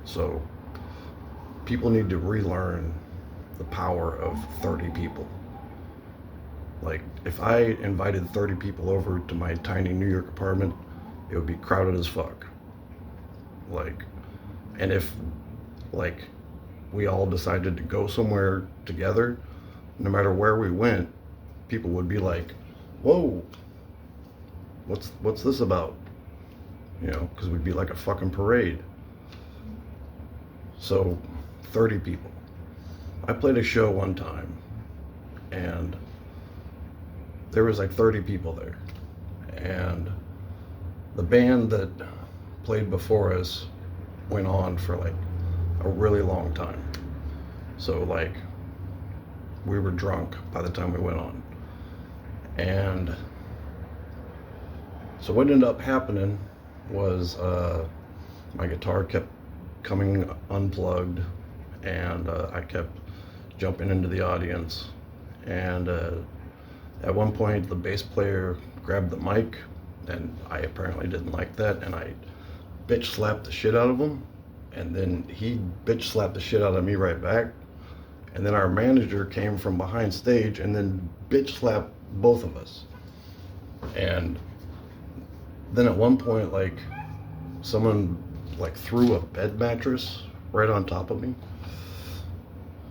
So people need to relearn the power of 30 people. Like, if I invited 30 people over to my tiny New York apartment, it would be crowded as fuck. Like, and if, like, we all decided to go somewhere together, no matter where we went, people would be like, whoa, what's this about? You know, because we'd be like a fucking parade. So, 30 people. I played a show one time, and there was like 30 people there. And the band that played before us went on for like a really long time. So, like, we were drunk by the time we went on. And so what ended up happening was my guitar kept coming unplugged, and I kept jumping into the audience. And at one point, the bass player grabbed the mic, and I apparently didn't like that, and I bitch slapped the shit out of him. And then he bitch slapped the shit out of me right back. And then our manager came from behind stage and then bitch slapped both of us. And then at one point, like, someone like threw a bed mattress right on top of me.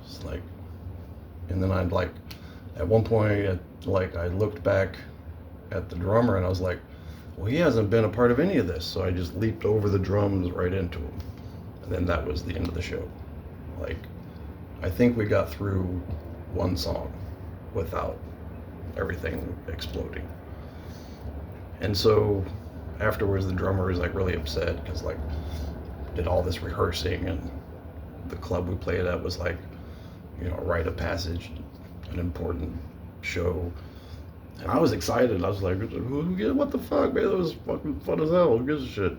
It's like, and then I'd like, at one point, like, I looked back at the drummer and I was like, well, he hasn't been a part of any of this. So I just leaped over the drums right into him. And then that was the end of the show. Like, I think we got through one song without everything exploding. And so afterwards, the drummer was like really upset because, like, did all this rehearsing, and the club we played at was like, you know, a rite of passage, an important show. And I was excited. I was like, what the fuck, man? That was fucking fun as hell. Who gives a shit?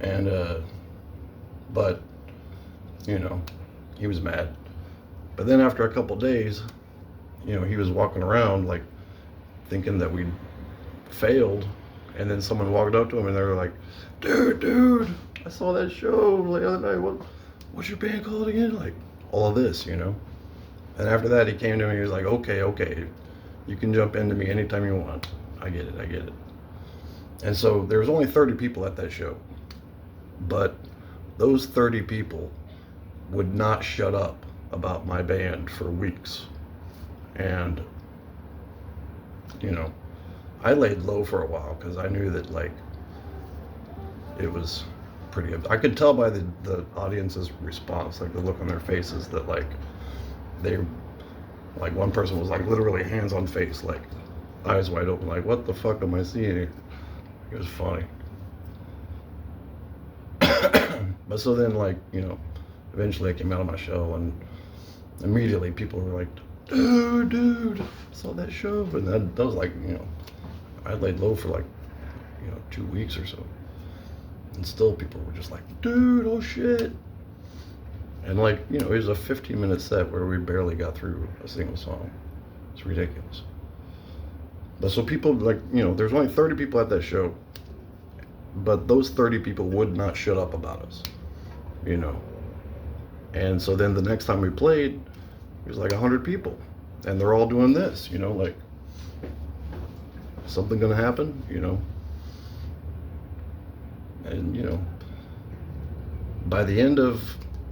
And but, you know, he was mad. But then after a couple days, you know, he was walking around like thinking that we'd failed, and then someone walked up to him and they were like, dude, I saw that show the other night. What's your band called again? Like, all of this, you know. And after that, he came to me. He was like, okay, you can jump into me anytime you want. I get it. And so there was only 30 people at that show, but those 30 people would not shut up about my band for weeks. And, you know, I laid low for a while because I knew that, like, it was pretty, I could tell by the audience's response, like the look on their faces, that like they, like, one person was like literally hands on face, like eyes wide open, like, what the fuck am I seeing here? It was funny. But so then, like, you know, eventually I came out of my shell, and immediately people were like, dude, I saw that show. And that was like, you know, I laid low for like, you know, 2 weeks or so. And still people were just like, dude, oh shit. And, like, you know, it was a 15-minute set where we barely got through a single song. It's ridiculous. But so people, like, you know, there's only 30 people at that show, but those 30 people would not shut up about us, you know. And so then the next time we played, it was like 100 people, and they're all doing this, you know, like, something gonna happen, you know. And, you know, by the end of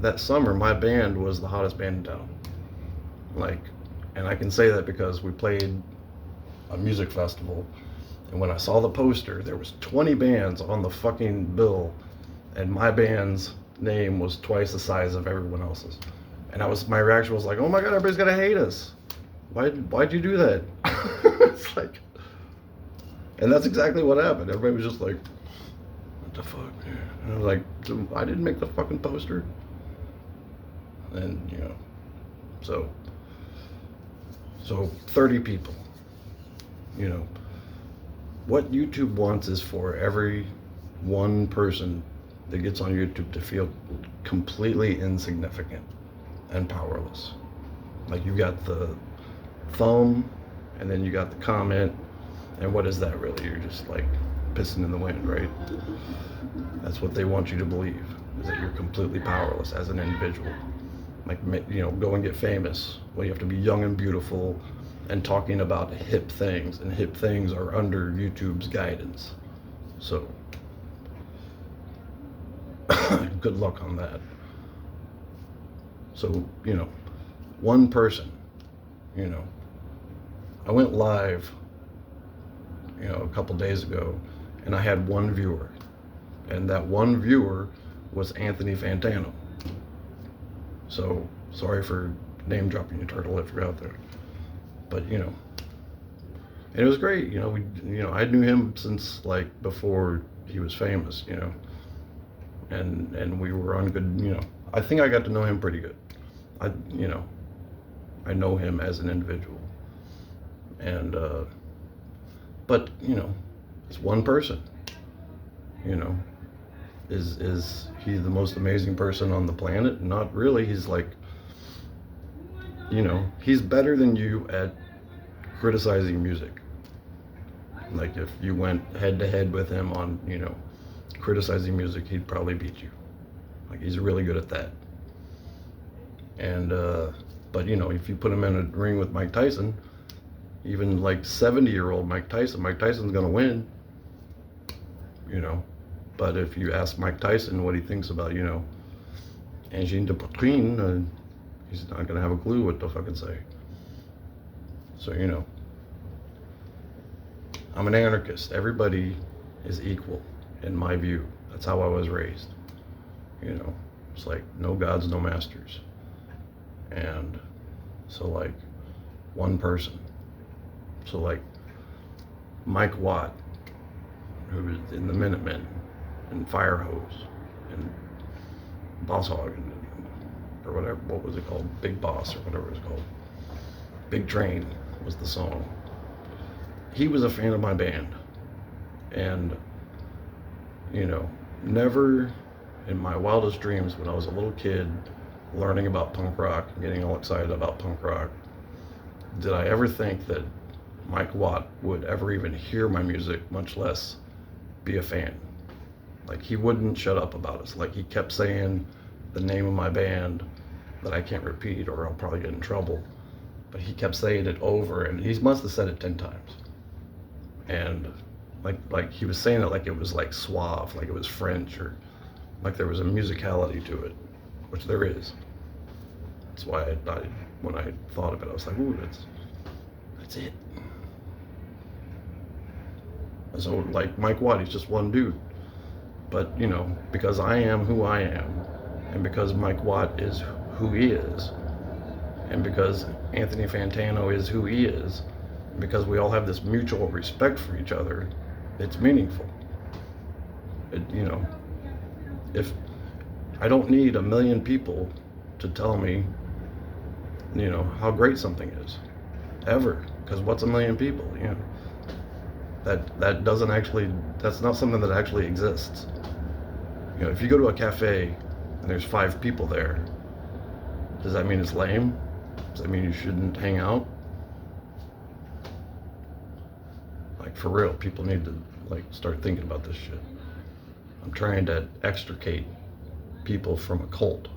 that summer, my band was the hottest band in town. Like, and I can say that because we played a music festival, and when I saw the poster, there was 20 bands on the fucking bill, and my band's name was twice the size of everyone else's. And my reaction was like, oh my god, everybody's gonna hate us. Why'd you do that? It's like, and that's exactly what happened. Everybody was just like, what the fuck, man? And I was like, I didn't make the fucking poster. And, you know, so 30 people, you know, what YouTube wants is for every one person that gets on YouTube to feel completely insignificant and powerless. Like, you've got the thumb, and then you got the comment, and what is that really? You're just like pissing in the wind, right? That's what they want you to believe. is that you're completely powerless as an individual. Like, you know, go and get famous. Well, you have to be young and beautiful and talking about hip things, and hip things are under YouTube's guidance. So, good luck on that. So, you know, one person, you know, I went live, you know, a couple days ago, and I had one viewer, and that one viewer was Anthony Fantano. So, sorry for name dropping you, Turtle, if you're out there. But, you know, and it was great. You know, I knew him since like before he was famous, you know, and we were on good, you know, I think I got to know him pretty good. You know, I know him as an individual. And, but, you know, it's one person, you know. Is he the most amazing person on the planet? Not really. He's like, you know, he's better than you at criticizing music. Like, if you went head to head with him on, you know, criticizing music, he'd probably beat you. Like, he's really good at that. And, but, you know, if you put him in a ring with Mike Tyson, even like 70-year-old Mike Tyson's gonna win, you know. But if you ask Mike Tyson what he thinks about, you know, Angine de Poitrine, he's not gonna have a clue what to fucking say. So, you know, I'm an anarchist. Everybody is equal in my view. That's how I was raised. You know, it's like no gods, no masters. And so, like, one person. So, like, Mike Watt, who was in the Minutemen and Firehose and Boss Hog or whatever, what was it called? Big Boss or whatever it was called. Big Train was the song. He was a fan of my band. And, you know, never in my wildest dreams when I was a little kid learning about punk rock and getting all excited about punk rock, did I ever think that Mike Watt would ever even hear my music, much less be a fan. Like, he wouldn't shut up about us. Like, he kept saying the name of my band that I can't repeat or I'll probably get in trouble. But he kept saying it over, and he must have said it 10 times. And like he was saying it like it was like suave, like it was French, or like there was a musicality to it, which there is. That's why when I thought of it, I was like, ooh, that's it. And so, like, Mike Watt, he's just one dude. But, you know, because I am who I am, and because Mike Watt is who he is, and because Anthony Fantano is who he is, and because we all have this mutual respect for each other, it's meaningful. You know, if I don't need 1 million people to tell me, you know, how great something is, ever, because what's 1 million people, you know? That doesn't actually, that's not something that actually exists. You know, if you go to a cafe and there's 5 people there, does that mean it's lame? Does that mean you shouldn't hang out? Like, for real, people need to, like, start thinking about this shit. I'm trying to extricate people from a cult.